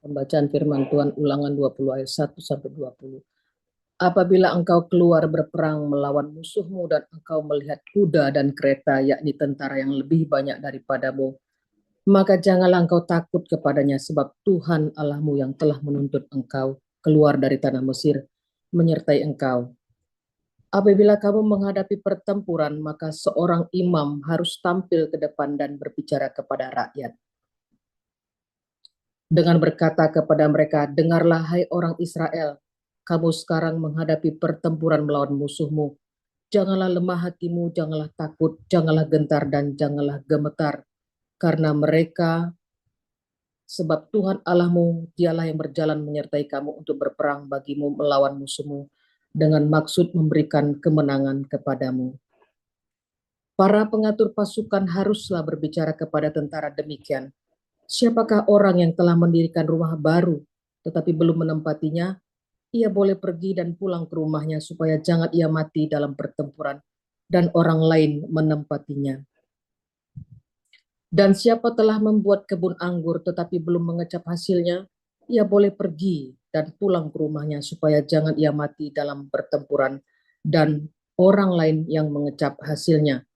Pembacaan firman Tuhan Ulangan 20 ayat 1 sampai 20. Apabila engkau keluar berperang melawan musuhmu dan engkau melihat kuda dan kereta, yakni tentara yang lebih banyak daripadamu, maka janganlah engkau takut kepadanya, sebab Tuhan Allahmu yang telah menuntut engkau keluar dari tanah Mesir menyertai engkau. Apabila kamu menghadapi pertempuran, maka seorang imam harus tampil ke depan dan berbicara kepada rakyat dengan berkata kepada mereka, dengarlah hai orang Israel, kamu sekarang menghadapi pertempuran melawan musuhmu. Janganlah lemah hatimu, janganlah takut, janganlah gentar, dan janganlah gemetar. Karena mereka, sebab Tuhan Allahmu, dialah yang berjalan menyertai kamu untuk berperang bagimu melawan musuhmu, dengan maksud memberikan kemenangan kepadamu. Para pengatur pasukan haruslah berbicara kepada tentara demikian. Siapakah orang yang telah mendirikan rumah baru, tetapi belum menempatinya? Ia boleh pergi dan pulang ke rumahnya, supaya jangan ia mati dalam pertempuran, dan orang lain menempatinya. Dan siapa telah membuat kebun anggur, tetapi belum mengecap hasilnya? Ia boleh pergi dan pulang ke rumahnya, supaya jangan ia mati dalam pertempuran, dan orang lain yang mengecap hasilnya.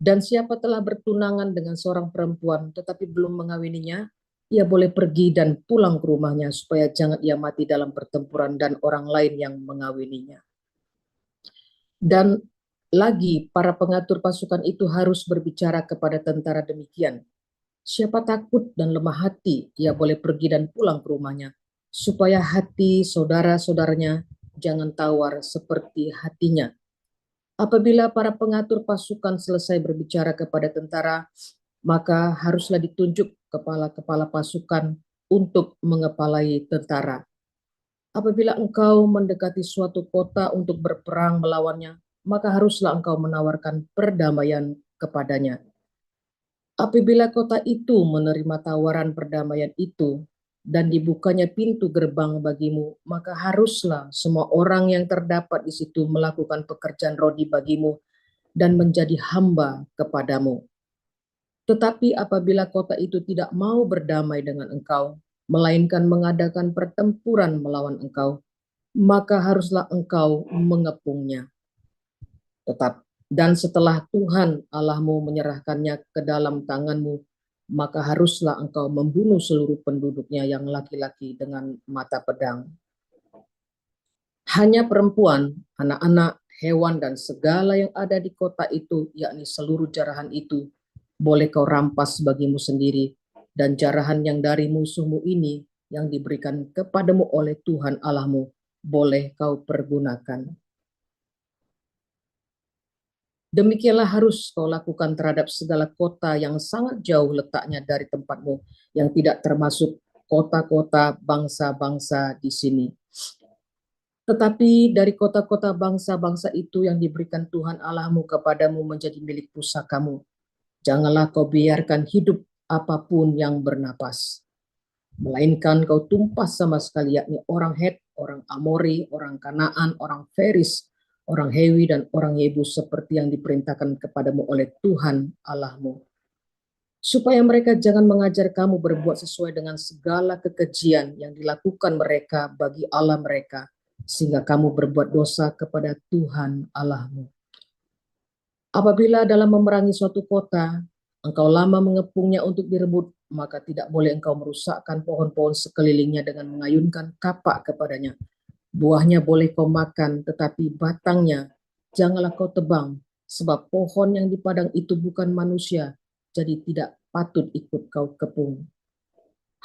Dan siapa telah bertunangan dengan seorang perempuan tetapi belum mengawininya, ia boleh pergi dan pulang ke rumahnya, supaya jangan ia mati dalam pertempuran dan orang lain yang mengawininya. Dan lagi para pengatur pasukan itu harus berbicara kepada tentara demikian. Siapa takut dan lemah hati, ia boleh pergi dan pulang ke rumahnya, supaya hati saudara-saudaranya jangan tawar seperti hatinya. Apabila para pengatur pasukan selesai berbicara kepada tentara, maka haruslah ditunjuk kepala-kepala pasukan untuk mengepalai tentara. Apabila engkau mendekati suatu kota untuk berperang melawannya, maka haruslah engkau menawarkan perdamaian kepadanya. Apabila kota itu menerima tawaran perdamaian itu dan dibukanya pintu gerbang bagimu, maka haruslah semua orang yang terdapat di situ melakukan pekerjaan rodi bagimu dan menjadi hamba kepadamu. Tetapi apabila kota itu tidak mau berdamai dengan engkau, melainkan mengadakan pertempuran melawan engkau, maka haruslah engkau mengepungnya. Dan setelah Tuhan Allahmu menyerahkannya ke dalam tanganmu, maka haruslah engkau membunuh seluruh penduduknya yang laki-laki dengan mata pedang. Hanya perempuan, anak-anak, hewan, dan segala yang ada di kota itu, yakni seluruh jarahan itu, boleh kau rampas bagimu sendiri, dan jarahan yang dari musuhmu ini yang diberikan kepadamu oleh Tuhan Allahmu, boleh kau pergunakan. Demikianlah harus kau lakukan terhadap segala kota yang sangat jauh letaknya dari tempatmu, yang tidak termasuk kota-kota bangsa-bangsa di sini. Tetapi dari kota-kota bangsa-bangsa itu yang diberikan Tuhan Allahmu kepadamu menjadi milik pusakamu, janganlah kau biarkan hidup apapun yang bernapas, melainkan kau tumpas sama sekali, yakni orang Het, orang Amori, orang Kanaan, orang Feris, orang Hewi, dan orang Yebus, seperti yang diperintahkan kepadamu oleh Tuhan Allahmu. Supaya mereka jangan mengajar kamu berbuat sesuai dengan segala kekejian yang dilakukan mereka bagi Allah mereka, sehingga kamu berbuat dosa kepada Tuhan Allahmu. Apabila dalam memerangi suatu kota, engkau lama mengepungnya untuk direbut, maka tidak boleh engkau merusakkan pohon-pohon sekelilingnya dengan mengayunkan kapak kepadanya. Buahnya boleh kau makan, tetapi batangnya janganlah kau tebang, sebab pohon yang di padang itu bukan manusia, jadi tidak patut ikut kau kepung.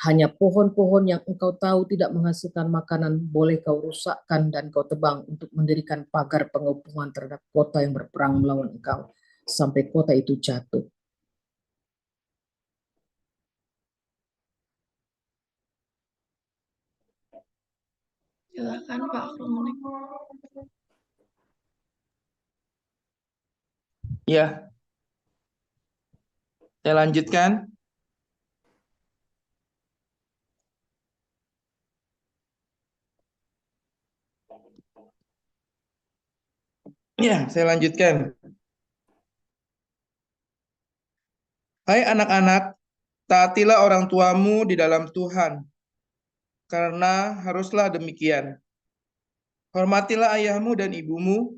Hanya pohon-pohon yang engkau tahu tidak menghasilkan makanan boleh kau rusakkan dan kau tebang untuk mendirikan pagar pengepungan terhadap kota yang berperang melawan engkau, sampai kota itu jatuh. Silakan Pak Kromonik. Ya, saya lanjutkan. Ya, saya lanjutkan. Hai anak-anak, taatilah orang tuamu di dalam Tuhan, karena haruslah demikian. Hormatilah ayahmu dan ibumu.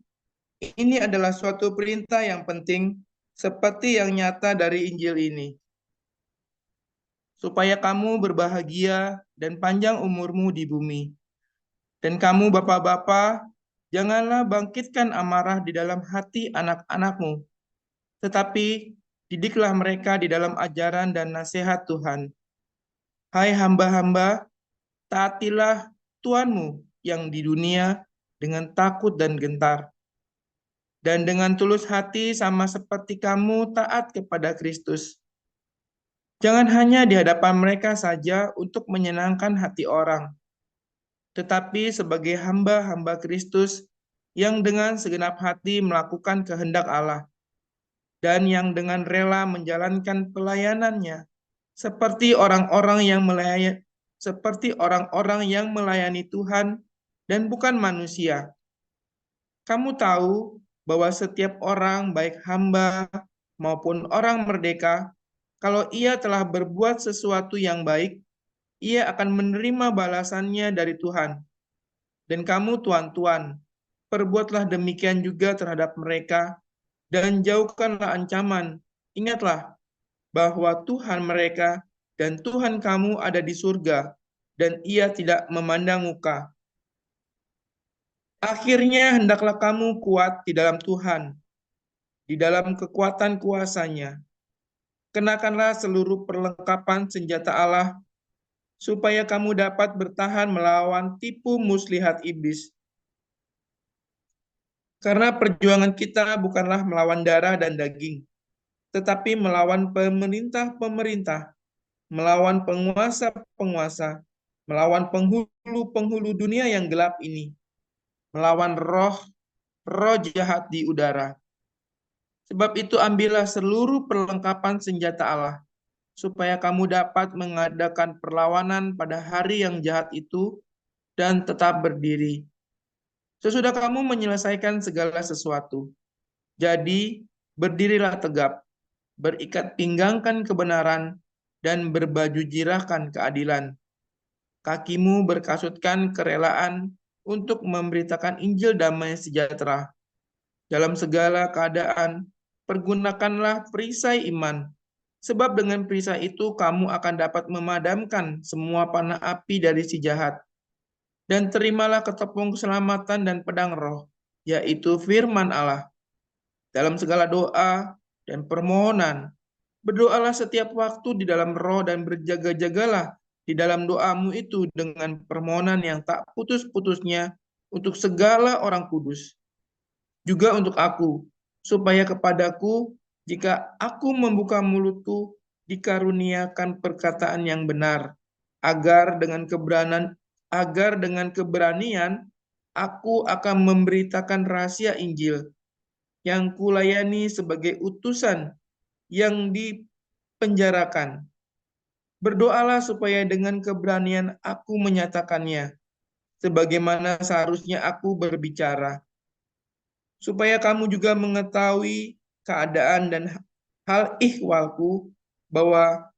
Ini adalah suatu perintah yang penting, seperti yang nyata dari Injil ini, supaya kamu berbahagia dan panjang umurmu di bumi. Dan kamu bapak-bapak, janganlah bangkitkan amarah di dalam hati anak-anakmu, tetapi didiklah mereka di dalam ajaran dan nasihat Tuhan. Hai hamba-hamba, taatilah Tuhanmu yang di dunia dengan takut dan gentar, dan dengan tulus hati sama seperti kamu taat kepada Kristus. Jangan hanya di hadapan mereka saja untuk menyenangkan hati orang, tetapi sebagai hamba-hamba Kristus yang dengan segenap hati melakukan kehendak Allah, dan yang dengan rela menjalankan pelayanannya seperti orang-orang yang melayani Tuhan dan bukan manusia. Kamu tahu bahwa setiap orang, baik hamba maupun orang merdeka, kalau ia telah berbuat sesuatu yang baik, ia akan menerima balasannya dari Tuhan. Dan kamu, tuan-tuan, perbuatlah demikian juga terhadap mereka, dan jauhkanlah ancaman. Ingatlah bahwa Tuhan mereka dan Tuhan kamu ada di surga, dan ia tidak memandang muka. Akhirnya hendaklah kamu kuat di dalam Tuhan, di dalam kekuatan kuasa-Nya. Kenakanlah seluruh perlengkapan senjata Allah, supaya kamu dapat bertahan melawan tipu muslihat iblis. Karena perjuangan kita bukanlah melawan darah dan daging, tetapi melawan pemerintah-pemerintah, melawan penguasa-penguasa, melawan penghulu-penghulu dunia yang gelap ini, melawan roh jahat di udara. Sebab itu ambillah seluruh perlengkapan senjata Allah, supaya kamu dapat mengadakan perlawanan pada hari yang jahat itu dan tetap berdiri. Sesudah kamu menyelesaikan segala sesuatu, jadi berdirilah tegap, berikat pinggangkan kebenaran, dan berbaju jirahkan keadilan. Kakimu berkasutkan kerelaan untuk memberitakan Injil damai sejahtera. Dalam segala keadaan, pergunakanlah perisai iman, sebab dengan perisai itu kamu akan dapat memadamkan semua panah api dari si jahat. Dan terimalah ketepung keselamatan dan pedang roh, yaitu firman Allah. Dalam segala doa dan permohonan, berdoalah setiap waktu di dalam roh dan berjaga-jagalah di dalam doamu itu dengan permohonan yang tak putus-putusnya untuk segala orang kudus. Juga untuk aku, supaya kepadaku, jika aku membuka mulutku, dikaruniakan perkataan yang benar, agar dengan keberanian aku akan memberitakan rahasia Injil yang kulayani sebagai utusan yang dipenjarakan. Berdoalah supaya dengan keberanian aku menyatakannya, sebagaimana seharusnya aku berbicara, supaya kamu juga mengetahui keadaan dan hal ihwalku, bahwa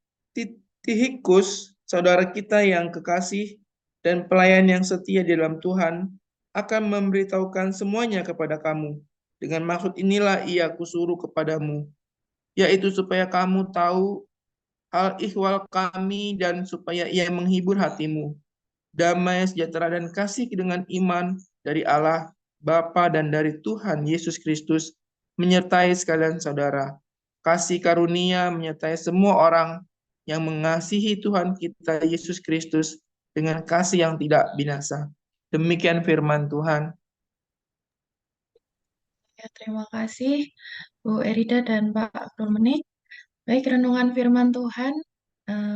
Tihikus, saudara kita yang kekasih dan pelayan yang setia di dalam Tuhan, akan memberitahukan semuanya kepada kamu. Dengan maksud inilah ia kusuruh kepadamu, yaitu supaya kamu tahu hal ihwal kami dan supaya ia menghibur hatimu. Damai, sejahtera, dan kasih dengan iman dari Allah Bapa dan dari Tuhan Yesus Kristus menyertai sekalian saudara. Kasih karunia menyertai semua orang yang mengasihi Tuhan kita Yesus Kristus dengan kasih yang tidak binasa. Demikian firman Tuhan. Ya, terima kasih Bu Erida dan Pak Abdul Menik. Baik, renungan firman Tuhan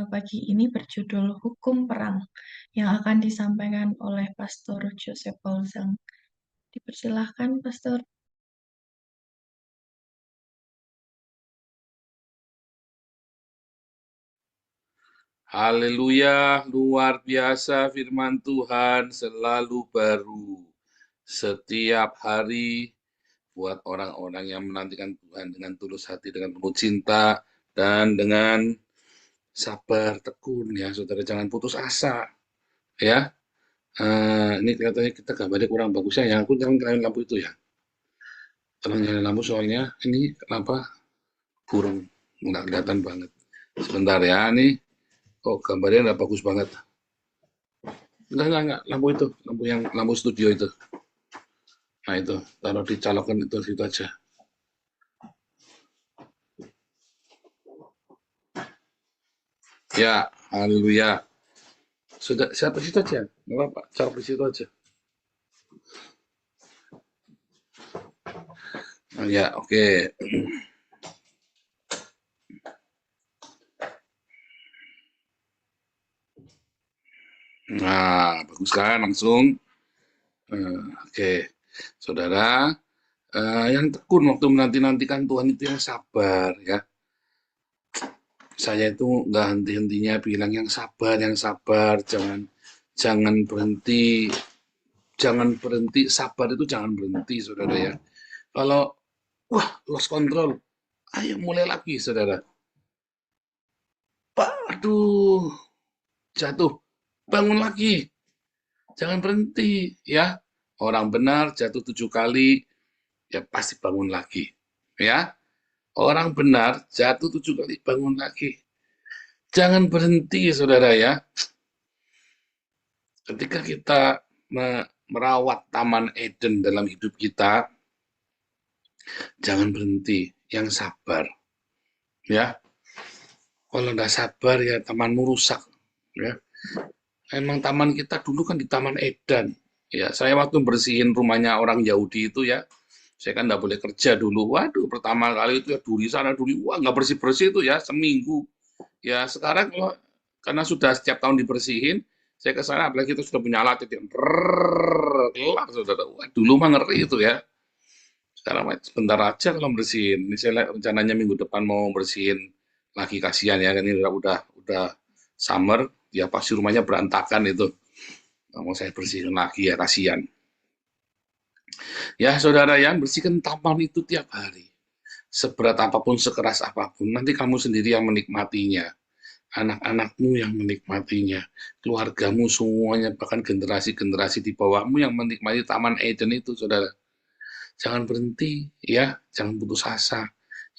pagi ini berjudul Hukum Perang yang akan disampaikan oleh Pastor Joseph Paulzang. Dipersilahkan, Pastor. Haleluya, luar biasa firman Tuhan selalu baru. Setiap hari buat orang-orang yang menantikan Tuhan dengan tulus hati, dengan penuh cinta, dan dengan sabar tekun ya saudara, jangan putus asa. ya. Ini kelihatannya kita gambarnya kurang bagus ya. Yang aku jangan nyalain lampu itu ya. Tolong nyalain lampu soalnya ini kenapa kurang nggak kelihatan banget. Sebentar ya, nih. Oh, gambarnya nggak bagus banget. Enggak. Lampu itu, lampu studio itu. Nah itu, taruh dicolokan itu situ aja. Ya, haleluya. Sudah, siapa situ aja? Nggak apa-apa, colok di situ aja. Ya, oke. Nah, bagus kan langsung. Oke, saudara, yang tekun waktu menanti-nantikan Tuhan itu yang sabar ya. Saya itu nggak henti-hentinya bilang yang sabar, jangan berhenti, sabar itu jangan berhenti, saudara ya. Kalau wah lost control, ayo mulai lagi, saudara. Pak, aduh, jatuh, bangun lagi, jangan berhenti ya. Orang benar jatuh 7 kali, ya pasti bangun lagi, ya. Orang benar jatuh 7 kali, bangun lagi. Jangan berhenti, saudara ya. Ketika kita merawat Taman Eden dalam hidup kita, jangan berhenti, yang sabar, ya. Kalau nggak sabar ya tamanmu rusak, ya. Emang taman kita dulu kan di Taman Eden, ya. Saya waktu bersihin rumahnya orang Yahudi itu ya, saya kan nggak boleh kerja dulu. Waduh, pertama kali itu ya duri sana duri, wah nggak bersih itu ya seminggu. Ya sekarang karena sudah setiap tahun dibersihin, saya ke sana apalagi itu sudah punya alat itu, kelar saudara. Wah, dulu mah ngeri itu ya. Sekarang sebentar aja kalau bersihin. Ini saya rencananya minggu depan mau bersihin lagi, kasihan ya, kan ini udah summer, ya pasti rumahnya berantakan itu. Mau saya bersihin lagi ya, kasihan. Ya saudara yang bersihkan taman itu tiap hari. Seberat apapun, sekeras apapun, nanti kamu sendiri yang menikmatinya. Anak-anakmu yang menikmatinya, keluargamu semuanya, bahkan generasi-generasi di bawahmu yang menikmati Taman Eden itu, saudara. Jangan berhenti, ya, jangan putus asa.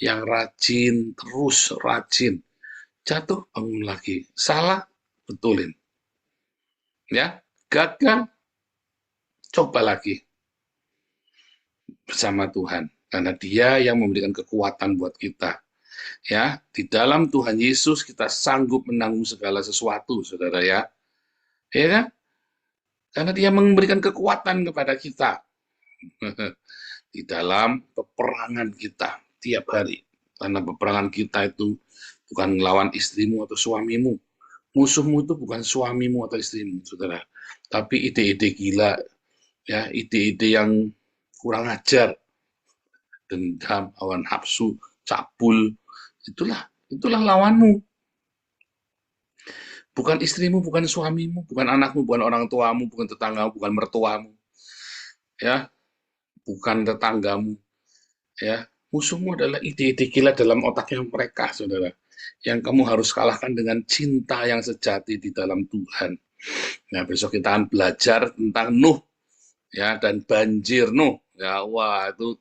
Yang rajin, terus rajin. Jatuh, bangun lagi. Salah, betulin. Ya, gagal, coba lagi bersama Tuhan. Karena Dia yang memberikan kekuatan buat kita. Ya, di dalam Tuhan Yesus kita sanggup menanggung segala sesuatu, saudara ya. Ya kan? Karena Dia memberikan kekuatan kepada kita di dalam peperangan kita tiap hari. Karena peperangan kita itu bukan melawan istrimu atau suamimu. Musuhmu itu bukan suamimu atau istrimu, saudara. Tapi ide-ide gila, ya, ide-ide yang kurang ajar, dendam, hawa nafsu, cabul, itulah lawanmu. Bukan istrimu, bukan suamimu, bukan anakmu, bukan orang tuamu, bukan tetanggamu, bukan mertuamu, ya, bukan tetanggamu, ya. Musuhmu adalah ide-ide gila dalam otaknya mereka, saudara. Yang kamu harus kalahkan dengan cinta yang sejati di dalam Tuhan. Nah, besok kita akan belajar tentang Nuh, ya, dan banjir Nuh. Ya, wah itu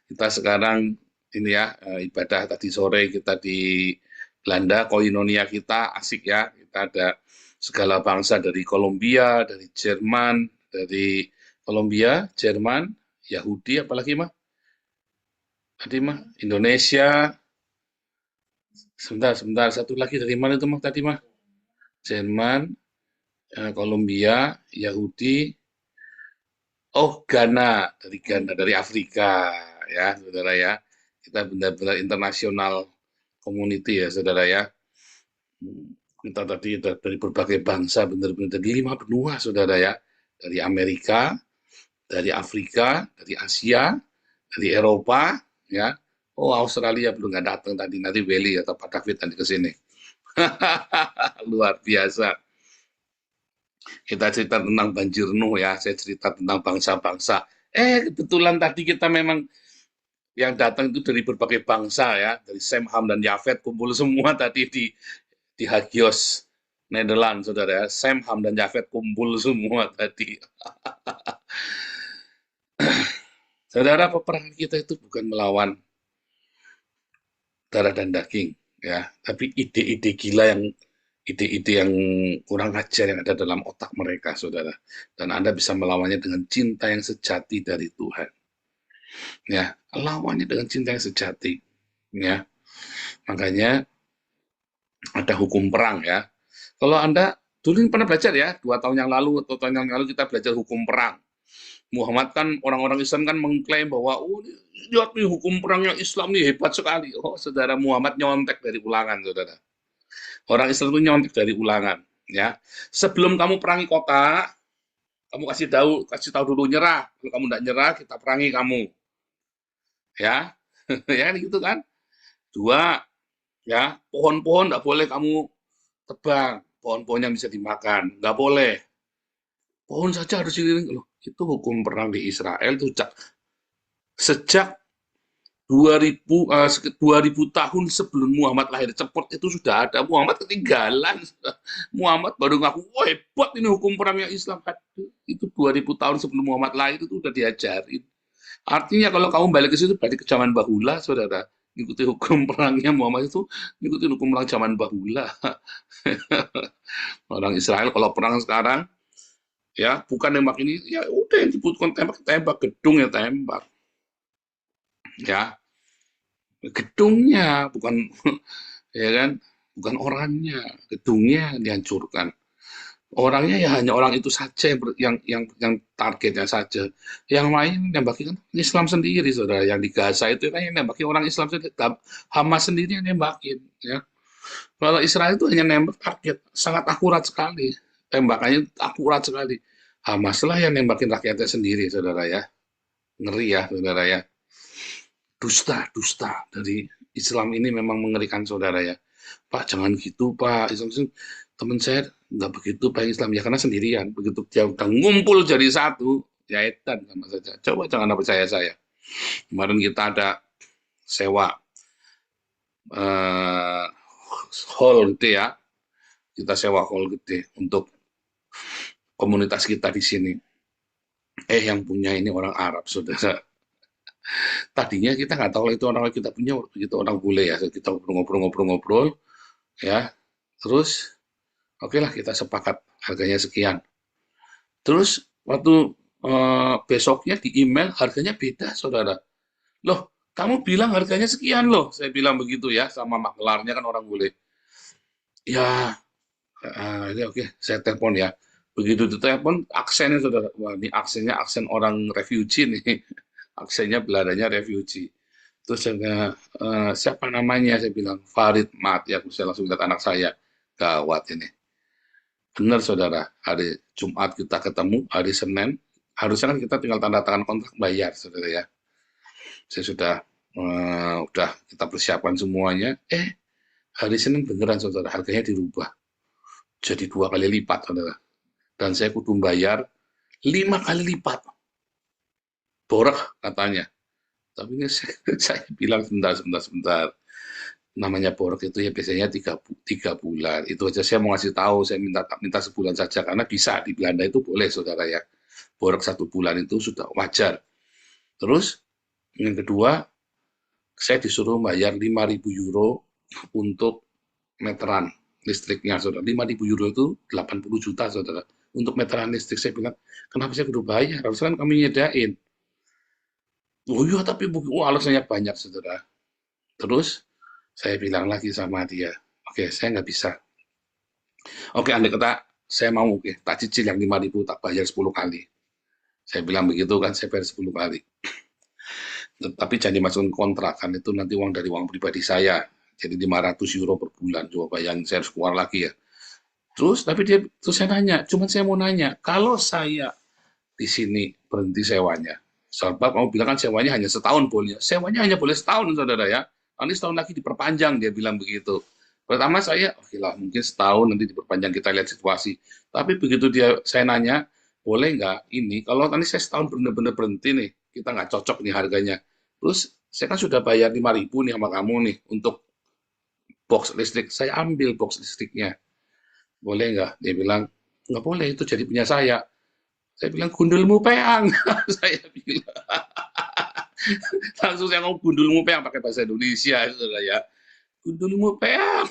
kita sekarang ini ya, ibadah tadi sore kita di Belanda, koinonia kita asik ya. Kita ada segala bangsa dari Kolombia, dari Jerman, dari Kolombia, Jerman, Yahudi, apalagi mah? Tadi mah Indonesia. Sebentar, satu lagi dari mana itu mah tadi mah? Jerman, Kolombia, Yahudi. Oh, Ghana, dari Afrika ya, saudara ya. Kita benar-benar internasional community ya, saudara ya. Kita tadi dari berbagai bangsa, benar-benar dari 5 benua, saudara ya. Dari Amerika, dari Afrika, dari Asia, dari Eropa, ya. Oh, Australia belum nggak datang tadi, nanti Welly atau Pak David nanti ke sini. Luar biasa. Kita cerita tentang banjir Nuh ya, saya cerita tentang bangsa-bangsa. Kebetulan tadi kita memang yang datang itu dari berbagai bangsa ya, dari Sem, Ham, dan Yafet kumpul semua tadi di Hagios Netherlands, saudara. Sam, Ham, dan Jafet kumpul semua tadi. Saudara, peperangan kita itu bukan melawan darah dan daging, ya, tapi ide-ide gila ide-ide yang kurang ajar yang ada dalam otak mereka, saudara. Dan Anda bisa melawannya dengan cinta yang sejati dari Tuhan. Ya, lawannya dengan cinta yang sejati. Ya, makanya ada hukum perang ya. Kalau Anda dulu pernah belajar ya, 2 tahun yang lalu atau tahun yang lalu kita belajar hukum perang. Muhammad kan, orang-orang Islam kan mengklaim bahwa oh, lihat nih hukum perangnya Islam nih hebat sekali. Oh, saudara, Muhammad nyontek dari ulangan, saudara. Orang Islam itu nyontek dari ulangan, ya. Sebelum kamu perangi kota, kamu kasih tahu dulu nyerah. Kalau kamu tidak nyerah, kita perangi kamu, ya. Ya kan gitu kan. 2, ya, pohon-pohon tidak boleh kamu tebang, pohon-pohon yang bisa dimakan, nggak boleh. Pohon saja harus dililing. Loh, itu hukum perang di Israel itu sejak 2000 tahun sebelum Muhammad lahir cepot itu sudah ada. Muhammad ketinggalan. Muhammad baru ngaku, wah hebat ini hukum perangnya Islam. Itu 2000 tahun sebelum Muhammad lahir itu udah diajarin. Artinya kalau kamu balik ke situ berarti ke zaman bahula, saudara. Ikuti hukum perangnya Muhammad itu, ikuti hukum perang zaman bahula. Orang Israel kalau perang sekarang, ya bukan nembak ini, ya udah yang dibutuhkan tembak, gedung ya tembak. Ya, gedungnya bukan ya kan, bukan orangnya, gedungnya dihancurkan. Orangnya ya hanya orang itu saja yang targetnya saja. Yang lain nembaki kan Islam sendiri, saudara. Yang di Gaza itu kan yang nembaki orang Islam sendiri. Hamas sendiri yang nembakin, ya. Kalau Israel itu hanya nembak target, sangat akurat sekali. Tembakannya akurat sekali. Hamas lah yang nembakin rakyatnya sendiri, saudara ya. Ngeri ya, saudara ya. Dusta dari Islam ini memang mengerikan, saudara ya. Pak, jangan gitu, Pak. Islam teman saya nggak begitu Pak Islam ya, karena sendirian. Begitu dia udah ngumpul jadi satu, ya edan sama saja. Coba jangan percaya saya. Kemarin kita ada sewa hall gede ya. Kita sewa hall gede untuk komunitas kita di sini. Yang punya ini orang Arab, saudara. Tadinya kita nggak tahu itu orang kita punya, begitu orang bule ya. Kita ngobrol-ngobrol, ya. Terus, oke lah kita sepakat harganya sekian. Terus waktu besoknya di email harganya beda, saudara. Loh, kamu bilang harganya sekian loh. Saya bilang begitu ya sama maklarnya kan orang bule. Ya, ini oke, saya telepon ya. Begitu ditelepon, aksennya saudara. Wah, ini aksennya aksen orang refugee nih. Aksennya Belandanya refugee. Terus saya siapa namanya? Saya bilang Farid Mat. Ya, saya langsung lihat anak saya. Gawat ini. Benar saudara, hari Jumat kita ketemu, hari Senin, harusnya kan kita tinggal tanda tangan kontrak bayar, saudara ya. Saya udah kita persiapkan semuanya. Hari Senin beneran saudara, harganya dirubah. Jadi 2 kali lipat, saudara. Dan saya kudu bayar 5 kali lipat. Borak katanya. Tapi ini saya bilang sebentar. Namanya borak itu ya biasanya 3 bulan. Itu aja saya mau ngasih tahu, saya minta sebulan saja karena bisa di Belanda itu boleh, saudara ya. Borak 1 bulan itu sudah wajar. Terus yang kedua, saya disuruh bayar 5.000 euro untuk meteran listriknya, saudara. 5.000 euro itu 80 juta, saudara. Untuk meteran listrik, saya bilang, kenapa saya kudu bayar? Harusnya kan kami nyedain. Oh iya, tapi alasannya banyak, saudara. Terus saya bilang lagi sama dia, oke, saya nggak bisa. Oke, andai kata saya mau, oke, tak cicil yang 5.000, tak bayar 10 kali. Saya bilang begitu kan, saya bayar 10 kali. Tapi jangan dimasukin kontrak, kan itu nanti uang dari uang pribadi saya. Jadi 500 euro per bulan, coba bayangin, saya harus keluar lagi ya. Terus saya nanya, saya mau nanya, kalau saya di sini berhenti sewanya, sebab kamu bilang kan sewanya hanya setahun boleh, sewanya hanya boleh setahun, saudara ya. Nanti setahun lagi diperpanjang, dia bilang begitu. Pertama saya, oke lah, mungkin setahun nanti diperpanjang, kita lihat situasi. Tapi begitu saya nanya, boleh nggak ini, kalau nanti saya setahun benar-benar berhenti nih, kita nggak cocok nih harganya. Terus saya kan sudah bayar 5.000 nih sama kamu nih, untuk box listrik, saya ambil box listriknya. boleh nggak? Dia bilang, nggak boleh, itu jadi punya saya. Saya bilang, gundulmu peang. Saya bilang, langsung saya ngomong gundulmu peang pakai bahasa Indonesia, saudara ya. Gundulmu peang.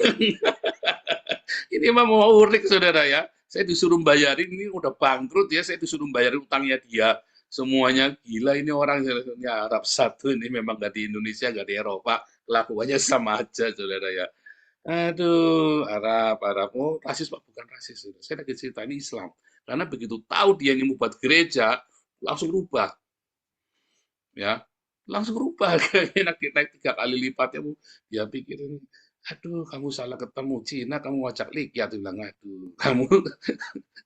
Ini mah mau urik, saudara ya. Saya disuruh bayarin, ini udah bangkrut ya, saya disuruh bayarin utangnya dia. Semuanya gila ini orang Arab satu ini memang nggak di Indonesia, nggak di Eropa. Kelakuannya sama aja, saudara ya. Aduh, Arab. Oh, rasis Pak, bukan rasis. Saya lagi cerita ini Islam. Karena begitu tahu dia ini mau buat gereja, langsung rubah. Ya, langsung rubah. Kayaknya naik 3 kali lipatnya. Dia pikirin, aduh, kamu salah ketemu Cina, kamu ngajak Likia. Dia bilang, aduh,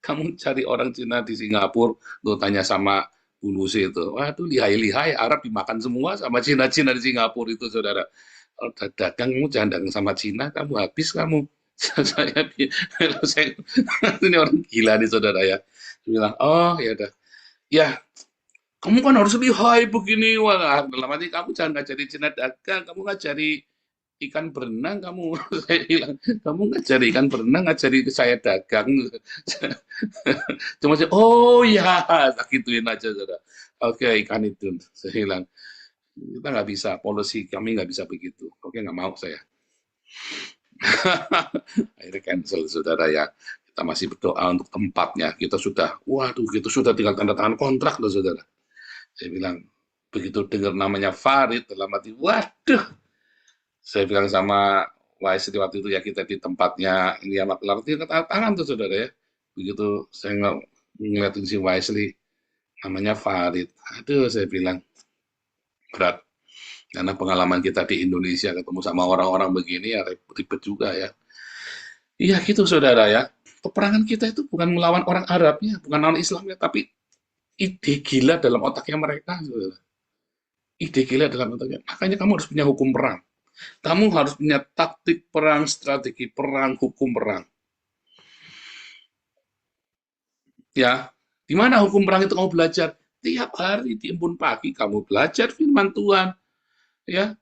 kamu cari orang Cina di Singapura, tuh tanya sama Bulus itu. Waduh, lihai-lihai, Arab dimakan semua sama Cina-Cina di Singapura itu, saudara. Kalau dagang, kamu jangan dagang sama Cina, kamu habis kamu. Saya, ini orang gila nih, saudara ya. Saya bilang, oh ya udah. Ya, kamu kan harus lihai begini. Wah, dalam arti kamu jangan ngajari Cina dagang, kamu ngajari ikan berenang kamu. Saya bilang, kamu ngajari ikan berenang, ngajari saya dagang. Cuma saya, oh ya, tak gituin aja, saudara. Oke, ikan itu. Saya bilang, kita nggak bisa, polisi kami nggak bisa begitu. Oke, nggak mau saya. Akhirnya cancel, saudara ya. Kita masih berdoa untuk tempatnya. Kita sudah, waduh, kita sudah tinggal tanda tangan kontrak loh, saudara. Saya bilang, begitu dengar namanya Farid, dalam hati, waduh. Saya bilang sama Wesley waktu itu ya, kita di tempatnya ini ya, Maklar, tanda tangan tuh, saudara ya. Begitu saya ngeliatin si Wesley, namanya Farid. Aduh, saya bilang, berat. Karena pengalaman kita di Indonesia ketemu sama orang-orang begini ya ribet juga ya. Iya gitu, saudara ya. Peperangan kita itu bukan melawan orang Arabnya, bukan melawan Islamnya, tapi ide gila dalam otaknya mereka, saudara. Ide gila dalam otaknya. Makanya kamu harus punya hukum perang. Kamu harus punya taktik perang, strategi perang, hukum perang. Ya, di mana hukum perang itu kamu belajar? Tiap hari di embun pagi kamu belajar firman Tuhan. Ya,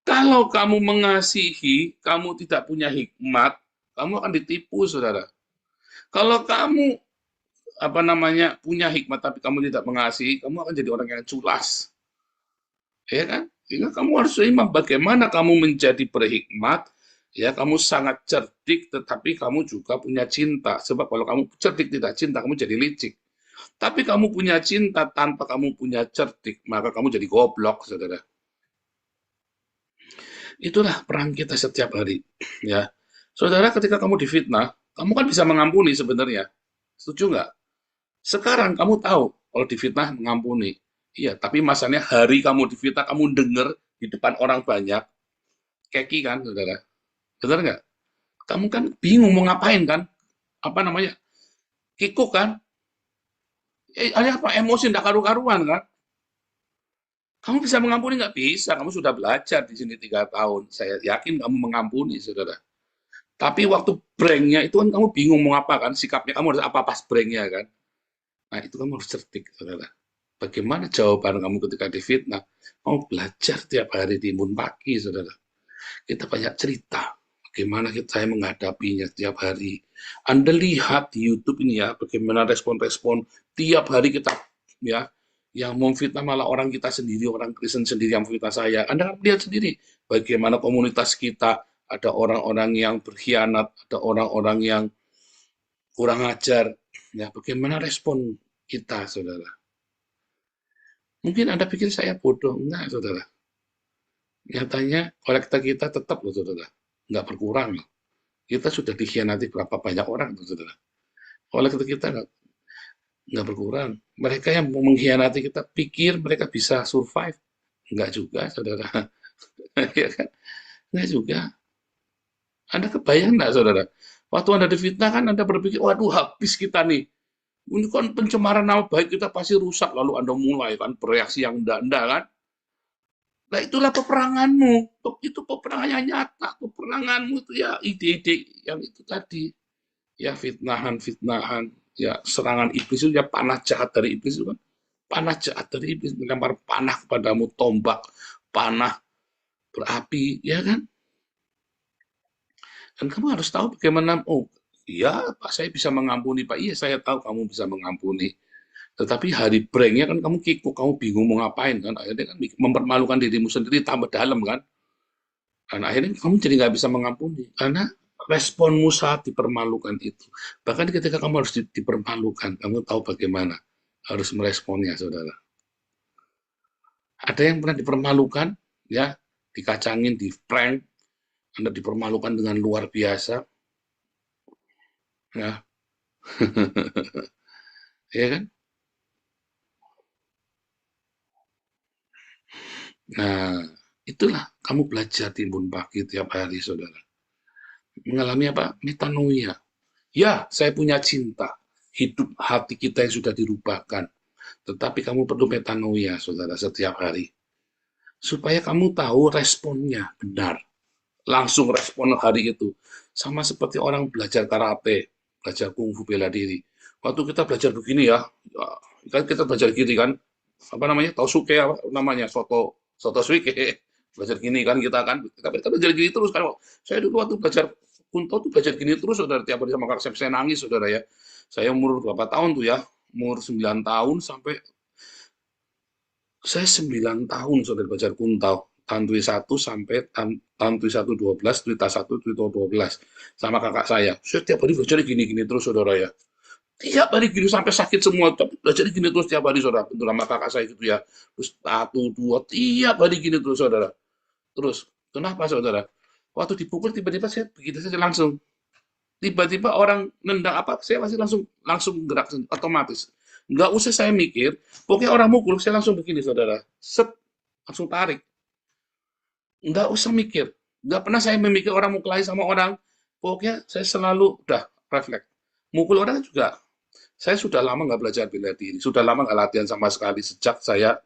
kalau kamu mengasihi, kamu tidak punya hikmat, kamu akan ditipu, saudara. Kalau kamu punya hikmat tapi kamu tidak mengasihi, kamu akan jadi orang yang culas. Ya kan? Sehingga kamu harus seimbang bagaimana kamu menjadi berhikmat, ya kamu sangat cerdik tetapi kamu juga punya cinta. Sebab kalau kamu cerdik tidak cinta, kamu jadi licik. Tapi kamu punya cinta tanpa kamu punya cerdik, maka kamu jadi goblok, saudara. Itulah perang kita setiap hari, ya. Saudara, ketika kamu difitnah, kamu kan bisa mengampuni sebenarnya. Setuju nggak? Sekarang kamu tahu kalau difitnah mengampuni. Iya, tapi masalahnya hari kamu difitnah, kamu dengar di depan orang banyak, keki kan, saudara? Benar nggak? Kamu kan bingung mau ngapain kan? Kikuk kan? Ada apa? Emosi tidak karu-karuan kan? Kamu bisa mengampuni nggak? Bisa, kamu sudah belajar di sini 3 tahun. Saya yakin kamu mengampuni, saudara. Tapi waktu pranknya itu kan kamu bingung mau apa kan? Sikapnya kamu harus apa pas pranknya kan? Nah, itu kamu harus cerdik, saudara. Bagaimana jawaban kamu ketika difitnah? Kamu belajar tiap hari di embun pagi, saudara. Kita banyak cerita. Bagaimana saya menghadapinya tiap hari. Anda lihat di YouTube ini ya, bagaimana respon-respon tiap hari kita ya, yang memfitnah malah orang kita sendiri, orang Kristen sendiri yang memfitnah saya. Anda lihat sendiri bagaimana komunitas kita, ada orang-orang yang berkhianat, ada orang-orang yang kurang ajar. Ya, bagaimana respon kita, saudara? Mungkin Anda pikir saya bodoh. Enggak, saudara. Nyatanya kolektor kita tetap loh, saudara. Nggak berkurang loh. Kita sudah dikhianati berapa banyak orang, saudara. Kolektor kita nggak berkurang. Mereka yang mengkhianati kita pikir mereka bisa survive. Enggak juga, saudara. Ya kan? Enggak juga. Anda kebayang enggak, saudara? Waktu Anda difitnah kan Anda berpikir, waduh habis kita nih. Ini kan pencemaran nama baik kita pasti rusak. Lalu Anda mulai kan bereaksi yang enggak kan. Nah itulah peperanganmu. Itu peperangan yang nyata. Peperanganmu itu ya ide-ide yang itu tadi. Ya fitnahan, ya serangan iblis itu ya panah jahat dari iblis itu kan. Panah jahat dari iblis melempar panah kepadamu, tombak, panah berapi, ya kan? Dan kamu harus tahu bagaimana, Iya, Pak, saya bisa mengampuni, Pak. Iya, saya tahu kamu bisa mengampuni. Tetapi hari breaknya kan kamu kikuk, kamu bingung mau ngapain kan. Akhirnya kan mempermalukan dirimu sendiri tambah dalam kan. Dan akhirnya kamu jadi nggak bisa mengampuni. Karena responmu saat dipermalukan itu. Bahkan ketika kamu harus dipermalukan, kamu tahu bagaimana harus meresponnya, saudara. Ada yang pernah dipermalukan, ya, dikacangin, di prank, Anda dipermalukan dengan luar biasa, ya, ya kan? Nah, itulah kamu belajar timbun pagi tiap hari, saudara. Mengalami apa? Metanoia. Ya, saya punya cinta. Hidup hati kita yang sudah dirubahkan. Tetapi kamu perlu metanoia, saudara, setiap hari. Supaya kamu tahu responnya benar. Langsung respon hari itu. Sama seperti orang belajar karate, belajar kungfu bela diri. Waktu kita belajar begini ya, kan kita belajar gini kan, apa namanya, Tosuke apa namanya, soto suike, belajar gini kan kita belajar gini terus kan. Saya dulu waktu belajar kunto tuh belajar gini terus, saudara, tiap hari sama kakak saya nangis, saudara ya. Saya umur berapa tahun tuh ya, umur 9 tahun sampai saya 9 tahun, saudara, belajar kunto. Tantui 1 sampai tantui 1 12, tuita 1, tuita 12 sama kakak saya. Saya tiap hari belajar gini-gini terus, saudara ya. Tiap hari gini sampai sakit semua, tapi belajar gini terus tiap hari, saudara. Bentuk sama kakak saya gitu ya. Terus 1, 2, tiap hari gini terus, saudara. Terus, kenapa, saudara? Waktu dipukul tiba-tiba saya begitu saja langsung. Tiba-tiba orang nendang apa, saya masih langsung langsung gerak otomatis. Nggak usah saya mikir, pokoknya orang mukul, saya langsung begini, saudara. Set, langsung tarik. Nggak usah mikir. Nggak pernah saya memikir orang mau kelahi sama orang. Pokoknya saya selalu udah refleks. Mukul orang juga. Saya sudah lama nggak belajar bela diri. Sudah lama nggak latihan sama sekali sejak saya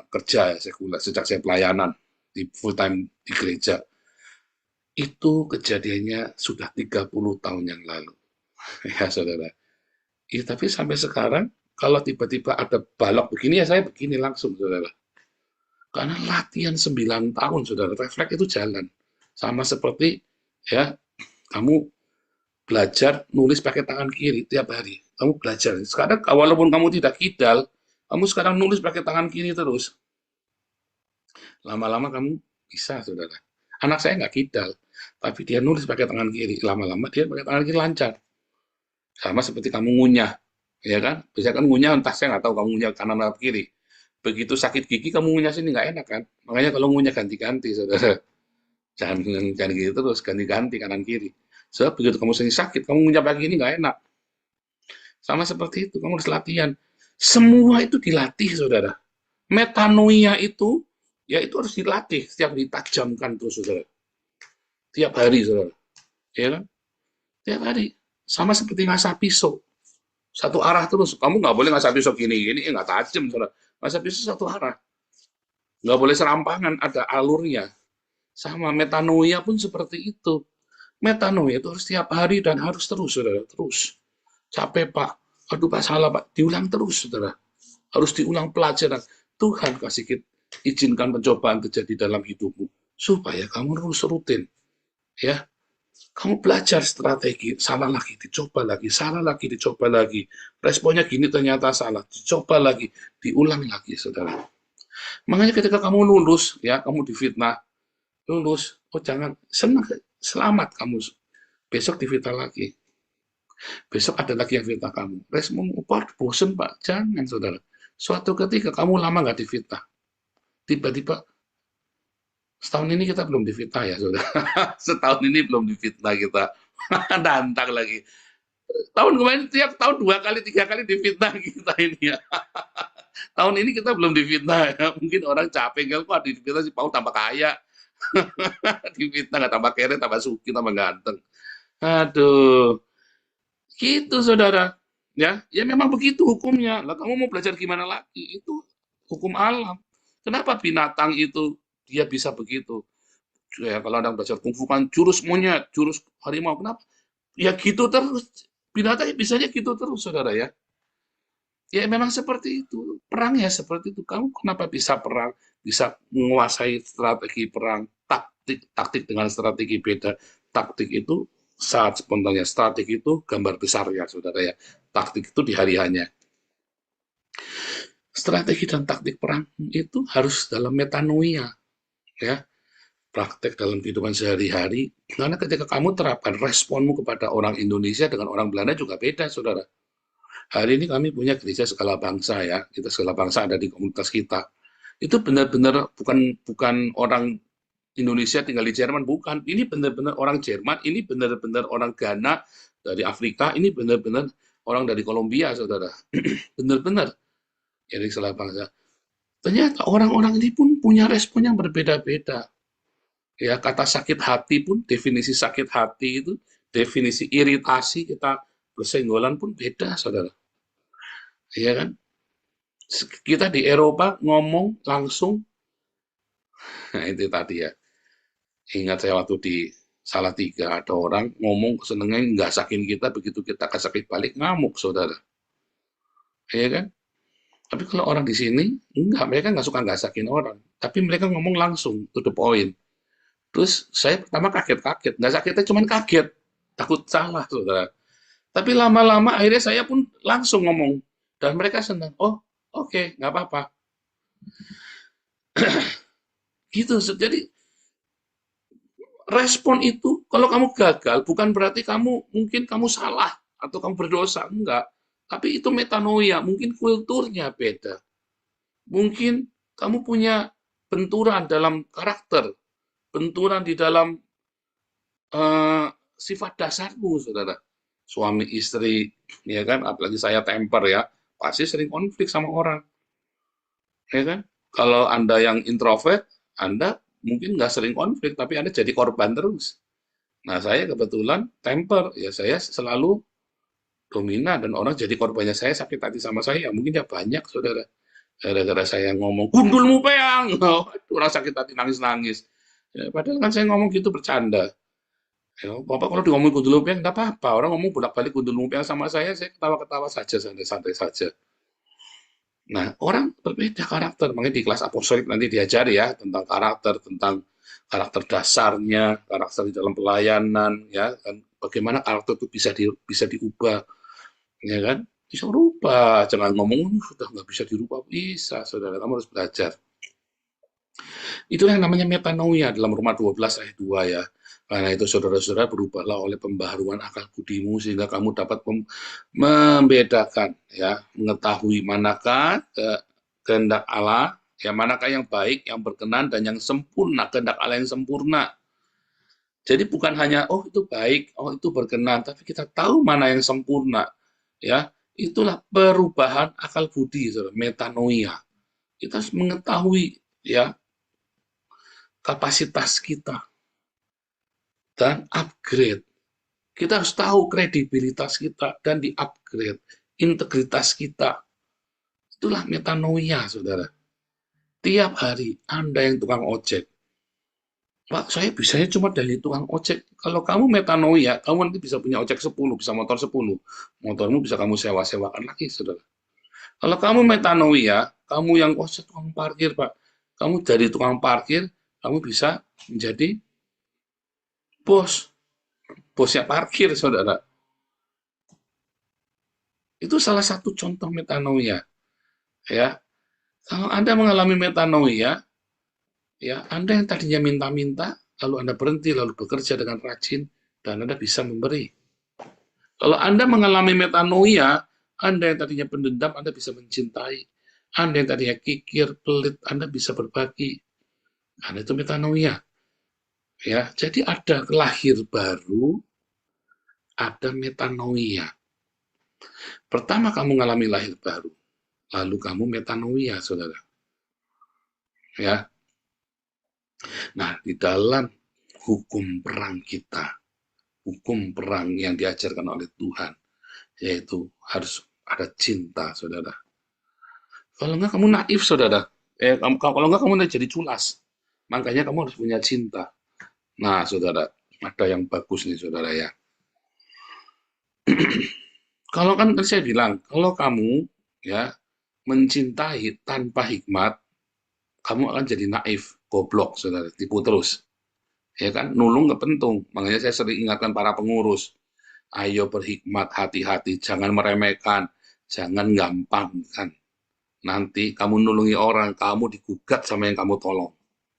kerja ya, sekuler. Sejak saya pelayanan di full time di gereja. Itu kejadiannya sudah 30 tahun yang lalu. Ya, saudara. Ya, tapi sampai sekarang, kalau tiba-tiba ada balok begini, ya saya begini langsung, saudara. Karena latihan 9 tahun, saudara, refleks itu jalan. Sama seperti, ya, kamu belajar nulis pakai tangan kiri tiap hari. Kamu belajar. Sekarang, walaupun kamu tidak kidal, kamu sekarang nulis pakai tangan kiri terus. Lama-lama kamu bisa, saudara. Anak saya nggak kidal, tapi dia nulis pakai tangan kiri. Lama-lama dia pakai tangan kiri lancar. Sama seperti kamu ngunyah, ya kan? Biasanya kan ngunyah, entah saya nggak tahu kamu ngunyah kanan atau kiri. Begitu sakit gigi kamu ngunyah sini nggak enak kan? Makanya kalau ngunyah ganti-ganti, saudara. Jangan gitu terus, ganti-ganti kanan kiri. Sebab begitu kamu sering sakit, kamu ngunyah pagi ini nggak enak. Sama seperti itu, kamu harus latihan. Semua itu dilatih, saudara. Metanoia itu, ya itu harus dilatih, setiap ditajamkan terus, saudara. Tiap hari, saudara. Ya kan? Tiap hari. Sama seperti ngasah pisau. Satu arah terus. Kamu nggak boleh ngasah pisau gini, nggak tajam, saudara. Ngasah pisau satu arah. Nggak boleh serampangan, ada alurnya. Sama metanoia pun seperti itu. Metanoia itu harus tiap hari dan harus terus, saudara. Terus. Capek, Pak. Aduh, Pak, salah, Pak. Diulang terus, saudara. Harus diulang pelajaran. Tuhan kasih kita, izinkan pencobaan terjadi dalam hidupmu. Supaya kamu terus rutin. Ya, kamu belajar strategi, salah lagi, dicoba lagi, salah lagi, dicoba lagi. Responnya gini ternyata salah, dicoba lagi, diulang lagi, saudara. Makanya ketika kamu lulus, ya, kamu difitnah, lulus, oh jangan, senang, selamat kamu. Besok difitnah lagi. Besok ada lagi yang fitnah kamu. Respon, Pak, bosen, Pak. Jangan, saudara. Suatu ketika kamu lama nggak difitnah. Tiba-tiba, setahun ini kita belum difitnah ya, saudara. Setahun ini belum difitnah kita. Nantang lagi. Tahun kemarin tiap tahun 2 kali, 3 kali difitnah kita ini ya. Tahun ini kita belum difitnah ya. Mungkin orang capek, kok difitnah si Paul tambah kaya. Difitnah nggak tambah kere, tambah suki, tambah ganteng. Aduh. Gitu, saudara. Ya memang begitu hukumnya. Lah kamu mau belajar gimana lagi? Itu hukum alam. Kenapa binatang itu dia bisa begitu? Ya kalau orang belajar kungfu kan jurus monyet, jurus harimau. Kenapa? Ya gitu terus. Binatang bisanya gitu terus, saudara ya. Ya memang seperti itu. Perang ya seperti itu. Kamu kenapa bisa perang? Bisa menguasai strategi perang, taktik dengan strategi beda. Taktik itu saat spontannya. Strategi itu gambar besar ya, saudara ya. Taktik itu di hari hanya. Strategi dan taktik perang itu harus dalam metanoia, ya, praktek dalam kehidupan sehari-hari. Karena ketika kamu terapkan responmu kepada orang Indonesia dengan orang Belanda juga beda, saudara. Hari ini kami punya gereja segala bangsa ya, kita segala bangsa ada di komunitas kita. Itu benar-benar bukan orang Indonesia tinggal di Jerman, bukan. Ini benar-benar orang Jerman, ini benar-benar orang Ghana dari Afrika, ini benar-benar orang dari Kolombia, saudara. Benar-benar. Jadi segala bangsa. Ternyata orang-orang ini pun punya respon yang berbeda-beda. Ya, kata sakit hati pun, definisi sakit hati itu, definisi iritasi kita bersenggolan pun beda, saudara. Iya kan? Kita di Eropa ngomong langsung, nah itu tadi ya. Ingat saya waktu di Salatiga, ada orang ngomong senengnya nggak sakin kita, begitu kita kasih balik, ngamuk, saudara. Iya kan? Tapi kalau orang di sini, enggak, mereka nggak suka nggak sakin orang. Tapi mereka ngomong langsung, to the point. Terus saya pertama kaget-kaget, nggak sakitnya cuma kaget, takut salah, saudara. Tapi lama-lama akhirnya saya pun langsung ngomong, dan mereka senang. Oh, oke, nggak apa-apa. Gitu, jadi respon itu, kalau kamu gagal, bukan berarti mungkin kamu salah, atau kamu berdosa, enggak. Tapi itu metanoia, mungkin kulturnya beda. Mungkin kamu punya benturan dalam karakter, benturan di dalam sifat dasarmu, saudara. Suami istri, ya kan, apalagi saya temper ya, pasti sering konflik sama orang. Ya kan? Kalau Anda yang introvert, Anda mungkin nggak sering konflik, tapi Anda jadi korban terus. Nah, saya kebetulan temper, ya saya selalu dominan, dan orang jadi korbannya saya, sakit hati sama saya, mungkin ya banyak, saudara. Gara-gara saya ngomong, gundulmu peang, orang sakit hati nangis-nangis. Ya, padahal kan saya ngomong gitu bercanda. Ya, Bapak kalau ngomong gundul lumpia enggak apa-apa. Orang ngomong bolak-balik gundul lumpia sama saya ketawa-ketawa saja, santai-santai saja. Nah, orang berbeda karakter. Makanya di kelas apostolik nanti diajari ya tentang karakter dasarnya, karakter di dalam pelayanan, ya kan. Bagaimana karakter itu bisa diubah, ya kan? Bisa berubah. Jangan ngomong sudah nggak bisa dirubah, bisa, saudara. Kamu harus belajar. Itulah yang namanya metanoia dalam Roma 12 ayat 2 ya. Karena itu saudara-saudara berubahlah oleh pembaharuan akal budimu sehingga kamu dapat membedakan ya, mengetahui manakah kehendak Allah, ya manakah yang baik, yang berkenan dan yang sempurna, kehendak Allah yang sempurna. Jadi bukan hanya oh itu baik, oh itu berkenan, tapi kita tahu mana yang sempurna. Ya, itulah perubahan akal budi, saudara, metanoia. Kita harus mengetahui ya kapasitas kita dan upgrade. Kita harus tahu kredibilitas kita dan di-upgrade integritas kita. Itulah metanoia, saudara. Tiap hari Anda yang tukang ojek, Pak, saya bisanya cuma dari tukang ojek. Kalau kamu metanoia, kamu nanti bisa punya ojek 10, bisa motor 10. Motormu bisa kamu sewa-sewakan lagi, saudara. Kalau kamu metanoia, kamu yang tukang parkir, Pak. Kamu dari tukang parkir, kamu bisa menjadi bosnya parkir, saudara. Itu salah satu contoh metanoia. Ya, kalau Anda mengalami metanoia, ya Anda yang tadinya minta-minta, lalu Anda berhenti, lalu bekerja dengan rajin, dan Anda bisa memberi. Kalau Anda mengalami metanoia, Anda yang tadinya pendendam, Anda bisa mencintai. Anda yang tadinya kikir, pelit, Anda bisa berbagi. Karena itu metanoia. Ya, jadi ada lahir baru, ada metanoia. Pertama kamu mengalami lahir baru, lalu kamu metanoia, saudara. Ya. Nah, di dalam hukum perang kita, hukum perang yang diajarkan oleh Tuhan, yaitu harus ada cinta, saudara. Kalau enggak kamu naif, saudara. Kalau enggak kamu jadi culas. Makanya kamu harus punya cinta. Nah, saudara, ada yang bagus nih, saudara ya. Kalau kan tadi saya bilang, kalau kamu ya mencintai tanpa hikmat, kamu akan jadi naif, goblok, saudara, tipu terus. Ya kan, nulung kepentung. Makanya saya sering ingatkan para pengurus, ayo berhikmat, hati-hati, jangan meremehkan, jangan gampang kan. Nanti kamu nulungi orang, kamu digugat sama yang kamu tolong.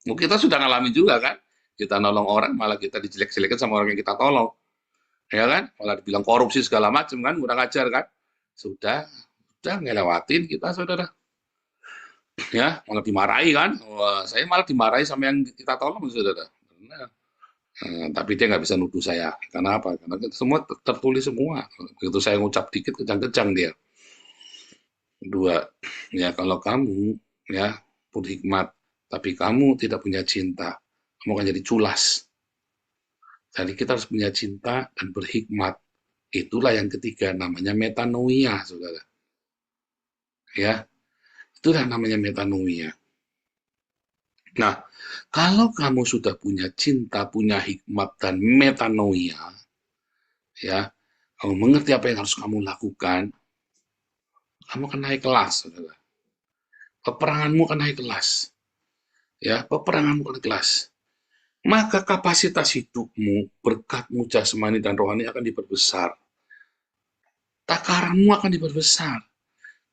Kita sudah ngalami juga kan, kita nolong orang malah kita dijelek-jelekan sama orang yang kita tolong, ya kan, malah dibilang korupsi segala macam kan, kurang ajar kan. Sudah ngelewatin kita, saudara. Ya, malah dimarahi kan. Wah, saya malah dimarahi sama yang kita tolong, saudara. Tapi dia nggak bisa nuduh saya. Karena apa? Karena semua tertulis semua. Begitu saya ngucap dikit, kejang-kejang dia. Dua, ya kalau kamu ya berhikmat, tapi kamu tidak punya cinta, kamu akan jadi culas. Jadi kita harus punya cinta dan berhikmat. Itulah yang ketiga, namanya metanoia, saudara. Ya, itulah namanya metanoia. Nah, kalau kamu sudah punya cinta, punya hikmat dan metanoia, ya, kamu mengerti apa yang harus kamu lakukan, kamu akan naik kelas, saudara. Peperanganmu akan naik kelas. Ya, peperanganmu akan naik kelas. Maka kapasitas hidupmu, berkatmu jasmani dan rohani akan diperbesar. Takaranmu akan diperbesar.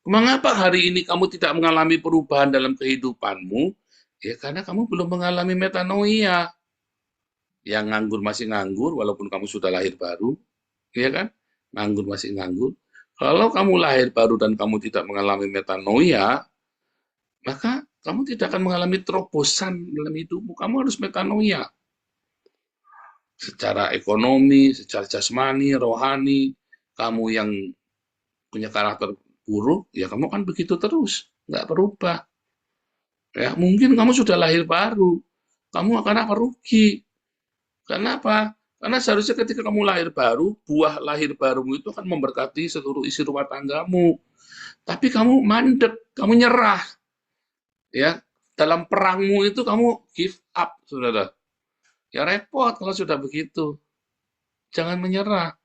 Mengapa hari ini kamu tidak mengalami perubahan dalam kehidupanmu? Ya karena kamu belum mengalami metanoia. Yang nganggur masih nganggur, walaupun kamu sudah lahir baru. Ya kan? Nganggur masih nganggur. Kalau kamu lahir baru dan kamu tidak mengalami metanoia, maka kamu tidak akan mengalami terobosan dalam hidupmu. Kamu harus metanoia. Secara ekonomi, secara jasmani, rohani, kamu yang punya karakter buruk, ya kamu kan begitu terus, nggak berubah. Ya, mungkin kamu sudah lahir baru, kamu akan apa rugi. Kenapa? Karena seharusnya ketika kamu lahir baru, buah lahir barumu itu akan memberkati seluruh isi rumah tanggamu. Tapi kamu mandek, kamu nyerah. Ya, dalam perangmu itu kamu give up, saudara. Ya repot kalau sudah begitu. Jangan menyerah.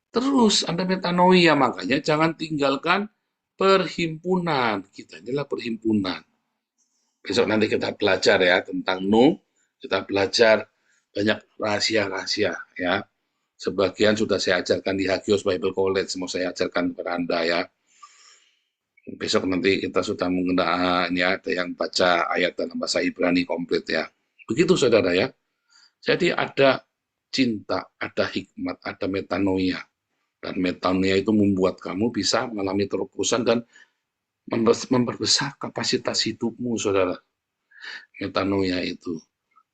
Terus Anda metanoia, makanya jangan tinggalkan perhimpunan. Kita inilah perhimpunan. Besok nanti kita belajar ya tentang Nuh, kita belajar banyak rahasia-rahasia ya. Sebagian sudah saya ajarkan di Hagios Bible College, mau saya ajarkan kepada Anda ya. Besok nanti kita sudah mengenal ya, ada yang baca ayat dalam bahasa Ibrani komplit ya. Begitu saudara ya. Jadi ada cinta, ada hikmat, ada metanoia. Dan metanoia itu membuat kamu bisa mengalami terobosan dan memperbesar kapasitas hidupmu, saudara. Metanoia itu.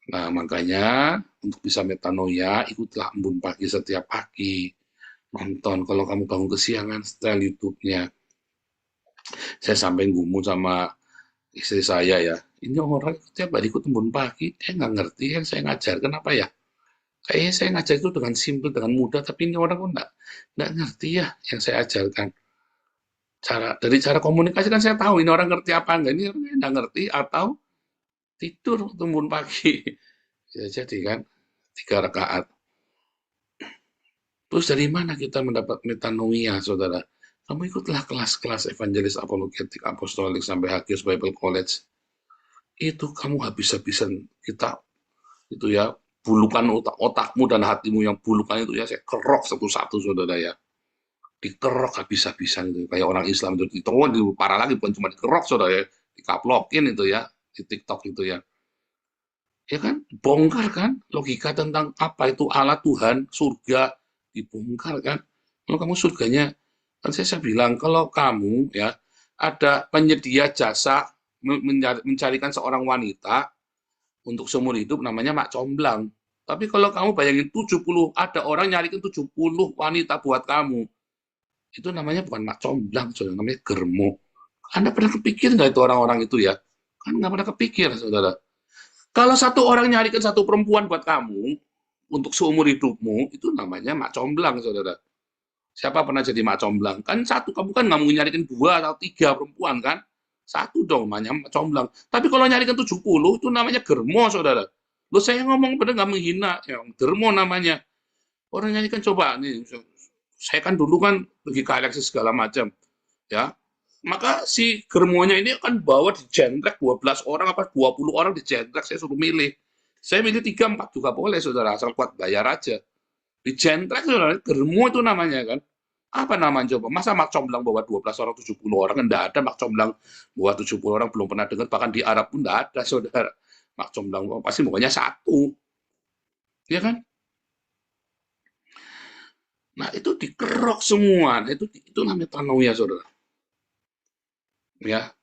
Nah, makanya untuk bisa metanoia, ikutlah embun pagi setiap pagi. Nonton, kalau kamu bangun kesiangan, setel YouTube-nya. Saya sampai ngomong sama istri saya ya, ini orang setiap hari ikut embun pagi, dia nggak ngerti yang saya ngajarkan apa ya. Kayaknya saya ngajar itu dengan simpel, dengan mudah, tapi ini orang kok nggak ngerti ya yang saya ajarkan. Dari cara komunikasi kan saya tahu ini orang ngerti apa enggak, ini orang nggak ngerti atau tidur embun pagi. Ya jadi kan 3 rakaat. Terus dari mana kita mendapat metanoia, saudara? Kamu ikutlah kelas-kelas evangelis apologetik apostolik sampai Hagios Bible College. Itu kamu habis-habisan kita itu ya, bulukan otakmu dan hatimu yang bulukan itu ya saya kerok satu-satu, saudara ya. Dikerok habis-habisan itu kayak orang Islam itu parah lagi, bukan cuma dikerok, saudara ya, dikaplokin itu ya di TikTok itu ya. Ya kan, bongkar kan logika tentang apa itu Allah, Tuhan, surga, dibongkar kan. Kalau kamu surganya, kan saya bilang kalau kamu ya ada penyedia jasa mencarikan seorang wanita untuk seumur hidup, namanya mak comblang. Tapi kalau kamu bayangin 70, ada orang nyarikan 70 wanita buat kamu, itu namanya bukan mak comblang, saudara, namanya germo. Anda pernah kepikir nggak itu orang-orang itu ya? Kan nggak pernah kepikir, saudara. Kalau satu orang nyarikan satu perempuan buat kamu, untuk seumur hidupmu, itu namanya mak comblang, saudara. Siapa pernah jadi mak comblang? Kan satu, kamu kan nggak mau nyarikan 2 atau 3 perempuan, kan? Satu dong, namanya mak comblang. Tapi kalau nyarikan 70, itu namanya germo, saudara. Loh, saya ngomong bener nggak menghina, ya, germo namanya. Orang nyarikan, coba, nih, saya kan dulu kan pergi ke Alexis segala macam, ya. Maka si germonya ini akan bawa dijendrek 12 orang apa 20 orang dijendrek, saya suruh milih. Saya milih 3, 4 juga boleh, saudara, asal kuat bayar aja. Di jentrek, saudara, germo itu namanya kan. Apa namanya coba? Masa Mak Comblang bawa 12 orang, 70 orang? Enggak ada Mak Comblang bawa 70 orang, belum pernah dengar. Bahkan di Arab pun enggak ada, saudara. Mak Comblang pasti bawanya 1. Ya kan? Nah, itu dikerok semua. Nah, itu namanya tanoia, saudara. Ya,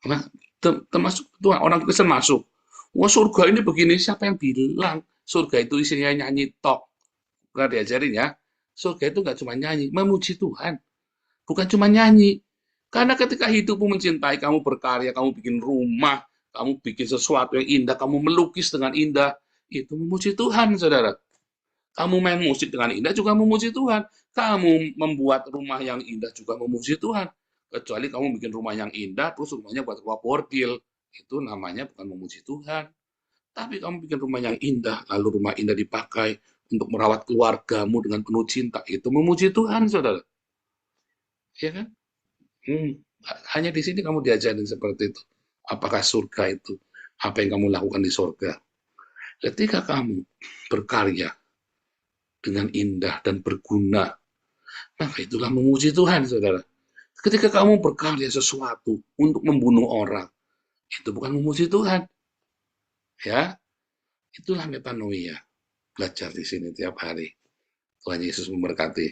nah, termasuk Tuhan, orang Kristen masuk. Wah, surga ini begini, siapa yang bilang surga itu isinya nyanyi tok? Pernah diajarin ya? Surga itu nggak cuma nyanyi, memuji Tuhan. Bukan cuma nyanyi. Karena ketika hidupmu mencintai, kamu berkarya, kamu bikin rumah, kamu bikin sesuatu yang indah, kamu melukis dengan indah, itu memuji Tuhan, saudara. Kamu main musik dengan indah juga memuji Tuhan. Kamu membuat rumah yang indah juga memuji Tuhan. Kecuali kamu bikin rumah yang indah, terus rumahnya buat rumah bordil. Itu namanya bukan memuji Tuhan. Tapi kamu bikin rumah yang indah, lalu rumah indah dipakai untuk merawat keluargamu dengan penuh cinta. Itu memuji Tuhan, saudara. Ya kan? Hanya di sini kamu diajarin seperti itu. Apakah surga itu? Apa yang kamu lakukan di surga? Ketika kamu berkarya dengan indah dan berguna, maka itulah memuji Tuhan, saudara. Ketika kamu berkarya sesuatu untuk membunuh orang, itu bukan memuji Tuhan. Ya, itulah metanoia. Belajar di sini tiap hari. Tuhan Yesus memberkati.